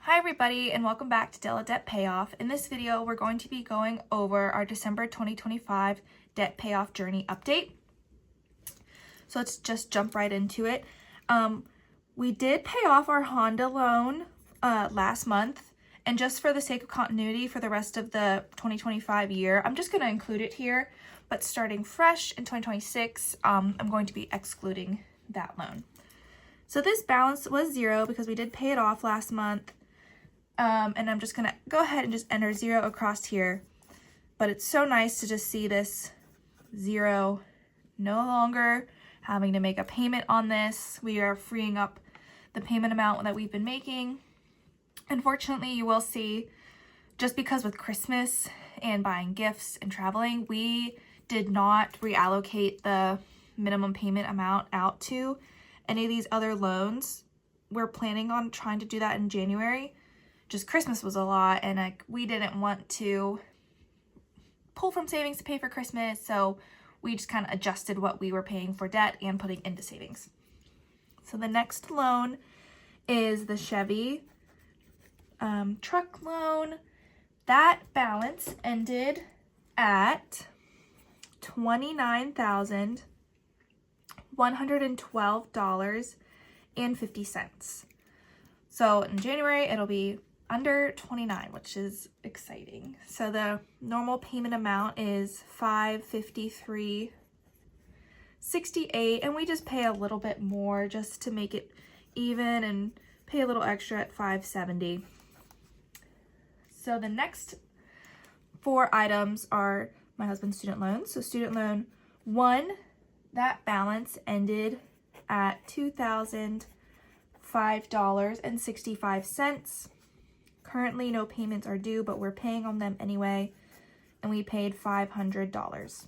Hi everybody and welcome back to Della Debt Payoff. In this video, we're going to be going over our December 2025 debt payoff journey update. So let's just jump right into it. We did pay off our Honda loan last month, and just for the sake of continuity for the rest of the 2025 year, I'm just going to include it here, but starting fresh in 2026, I'm going to be excluding that loan. So this balance was zero because we did pay it off last month. And I'm just gonna go ahead and just enter zero across here. But it's so nice to just see this zero, no longer having to make a payment on this. We are freeing up the payment amount that we've been making. Unfortunately, you will see, just because with Christmas and buying gifts and traveling, we did not reallocate the minimum payment amount out to any of these other loans. We're planning on trying to do that in January. Just Christmas was a lot, and we didn't want to pull from savings to pay for Christmas, so we just kind of adjusted what we were paying for debt and putting into savings. So the next loan is the Chevy truck loan. That balance ended at $29,112.50. So in January, it'll be under 29, which is exciting. So the normal payment amount is $553.68, and we just pay a little bit more just to make it even and pay a little extra at $570. So the next four items are my husband's student loans. So student loan 1, that balance ended at $2,005.65. Currently, no payments are due, but we're paying on them anyway, and we paid $500.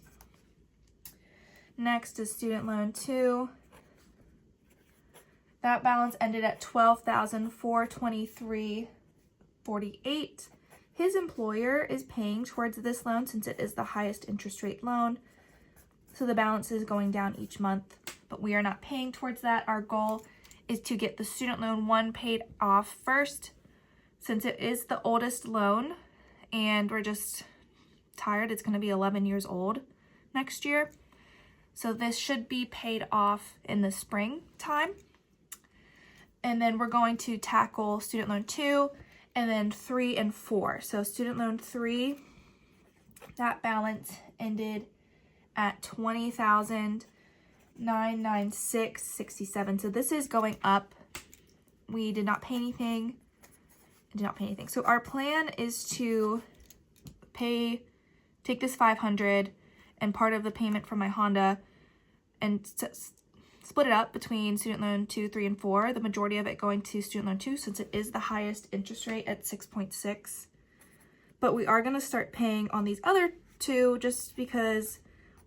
Next is student loan 2. That balance ended at $12,423.48. His employer is paying towards this loan since it is the highest interest rate loan, so the balance is going down each month, but we are not paying towards that. Our goal is to get the student loan 1 paid off first, since it is the oldest loan and we're just tired. It's going to be 11 years old next year. So this should be paid off in the springtime. And then we're going to tackle student loan 2 and then 3 and 4. So student loan 3, that balance ended at $20,996.67. So this is going up. We did not pay anything. So our plan is to take this $500 and part of the payment from my Honda and split it up between student loan 2, 3, and 4. The majority of it going to student loan 2 since it is the highest interest rate at 6.6. But we are going to start paying on these other 2 just because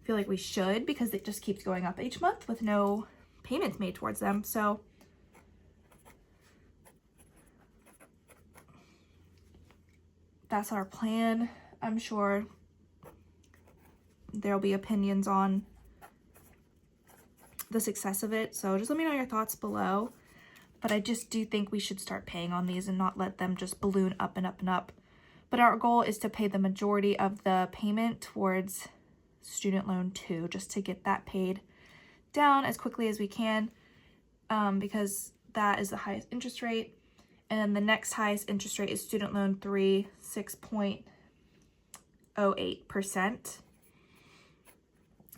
I feel like we should, because it just keeps going up each month with no payments made towards them. So that's our plan. I'm sure there'll be opinions on the success of it, so just let me know your thoughts below. But I just do think we should start paying on these and not let them just balloon up and up and up. But our goal is to pay the majority of the payment towards student loan 2, just to get that paid down as quickly as we can, because that is the highest interest rate. And then the next highest interest rate is student loan 3, 6.08%.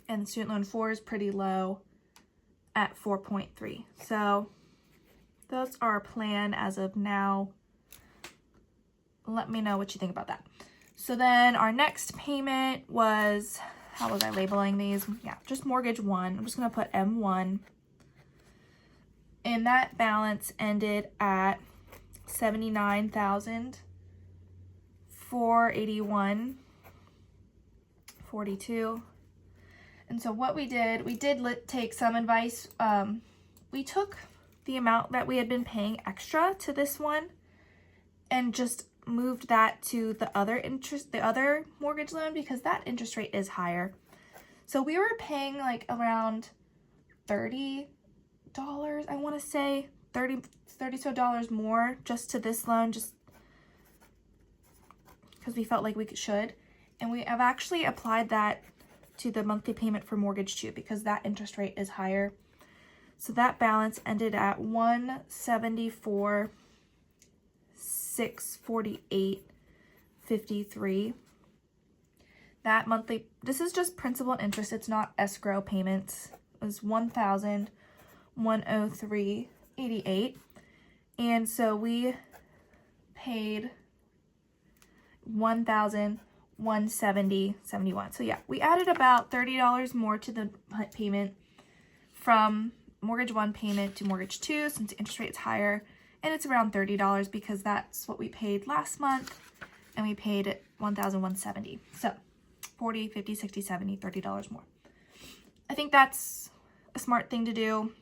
And student loan 4 is pretty low at 4.3. So that's our plan as of now. Let me know what you think about that. So then our next payment was, how was I labeling these? Yeah, just mortgage 1. I'm just going to put M1. And that balance ended at $79,481.42. And so what we did take some advice. We took the amount that we had been paying extra to this one and just moved that to the other mortgage loan, because that interest rate is higher. So we were paying like around $30, I want to say, $30 so more just to this loan, just because we felt like we should. And we have actually applied that to the monthly payment for mortgage too, because that interest rate is higher. So that balance ended at $174,648.53. That monthly, this is just principal and interest, it's not escrow payments, it was $1,103.88. And so we paid $1,170.71. So yeah, we added about $30 more to the payment from mortgage 1 payment to mortgage 2, since the interest rate is higher, and it's around $30 because that's what we paid last month, and we paid it $1,170. So 40, 50, 60, 70, $30 more. I think that's a smart thing to do.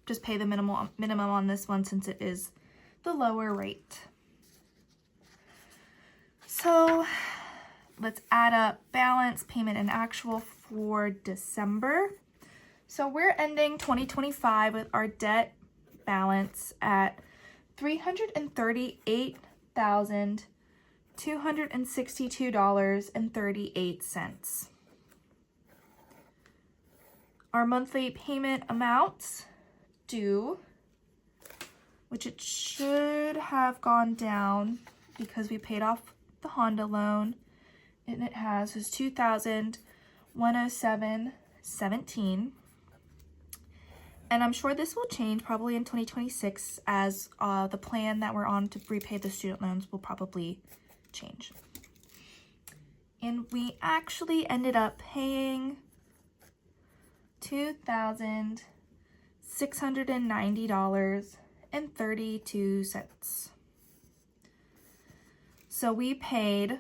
Just pay the minimum on this one since it is the lower rate. So let's add up balance, payment, and actual for December. So we're ending 2025 with our debt balance at $338,262.38. Our monthly payment amounts due, which it should have gone down because we paid off the Honda loan, and it has, is $2,107.17. And I'm sure this will change probably in 2026 as the plan that we're on to repay the student loans will probably change. And we actually ended up paying $2,690.32. So we paid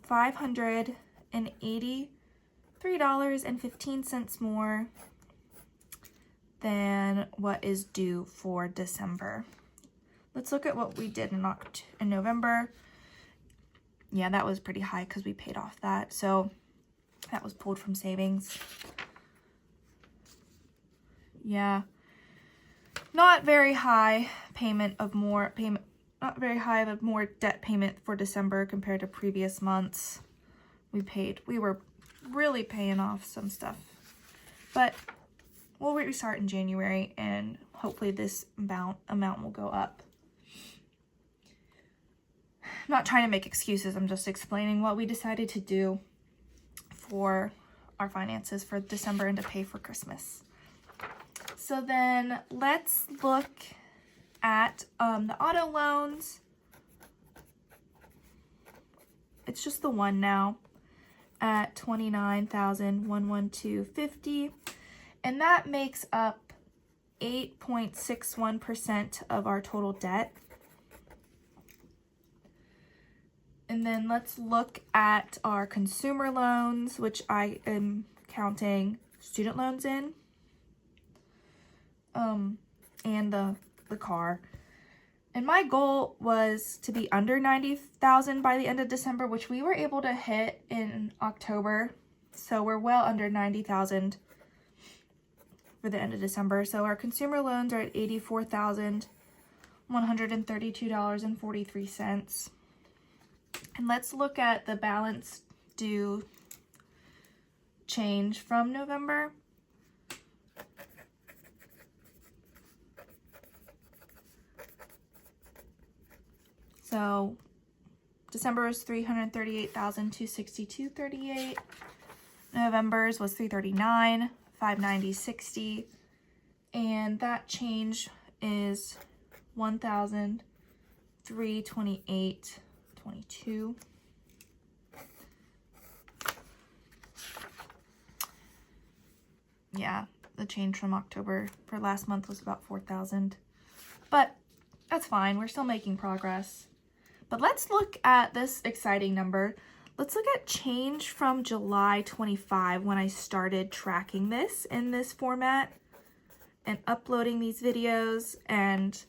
$583.15 more than what is due for December. Let's look at what we did in November. Yeah, that was pretty high because we paid off that. So that was pulled from savings. Yeah. Not very high not very high of more debt payment for December compared to previous months. We were really paying off some stuff. But we'll restart in January and hopefully this amount will go up. I'm not trying to make excuses, I'm just explaining what we decided to do for our finances for December and to pay for Christmas. So then let's look at the auto loans. It's just the one now at $29,112.50, and that makes up 8.61% of our total debt. And then let's look at our consumer loans, which I am counting student loans in, and the car. And my goal was to be under $90,000 by the end of December, which we were able to hit in October. So we're well under $90,000 for the end of December. So our consumer loans are at $84,132.43. And let's look at the balance due change from November. So December's $338,262.38. November's was $339,590.60, and that change is $1,328.22. Yeah, the change from October for last month was about $4,000, but that's fine. We're still making progress. But let's look at this exciting number. Let's look at change from July 25 when I started tracking this in this format and uploading these videos and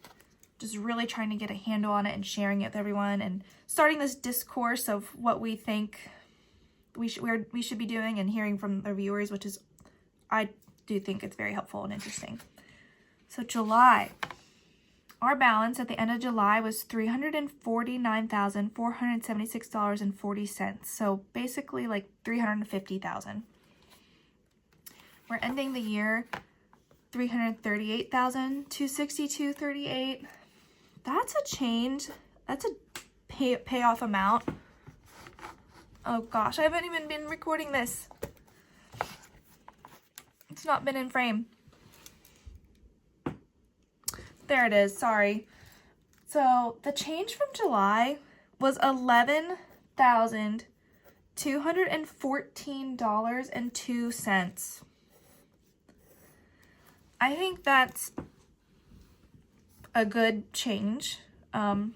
just really trying to get a handle on it and sharing it with everyone and starting this discourse of what we think we should be doing and hearing from the viewers, which is, I do think it's very helpful and interesting. So July. Our balance at the end of July was $349,476.40. So basically like $350,000. We're ending the year $338,262.38. That's a change. That's a payoff amount. Oh gosh, I haven't even been recording this. It's not been in frame. There it is, sorry. So the change from July was $11,214.02. I think that's a good change. I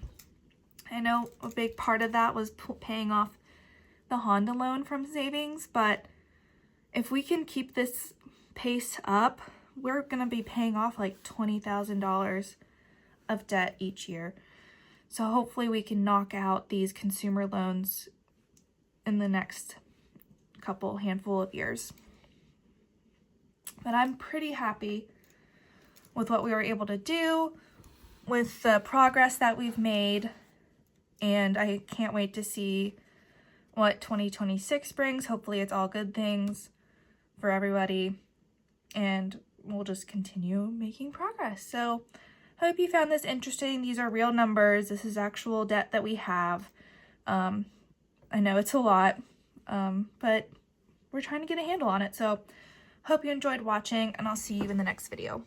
know a big part of that was paying off the Honda loan from savings, but if we can keep this pace up, we're going to be paying off like $20,000 of debt each year. So hopefully we can knock out these consumer loans in the next handful of years. But I'm pretty happy with what we were able to do, with the progress that we've made, and I can't wait to see what 2026 brings. Hopefully it's all good things for everybody, and we'll just continue making progress. So hope you found this interesting. These are real numbers. This is actual debt that we have. I know it's a lot, but we're trying to get a handle on it. So hope you enjoyed watching, and I'll see you in the next video.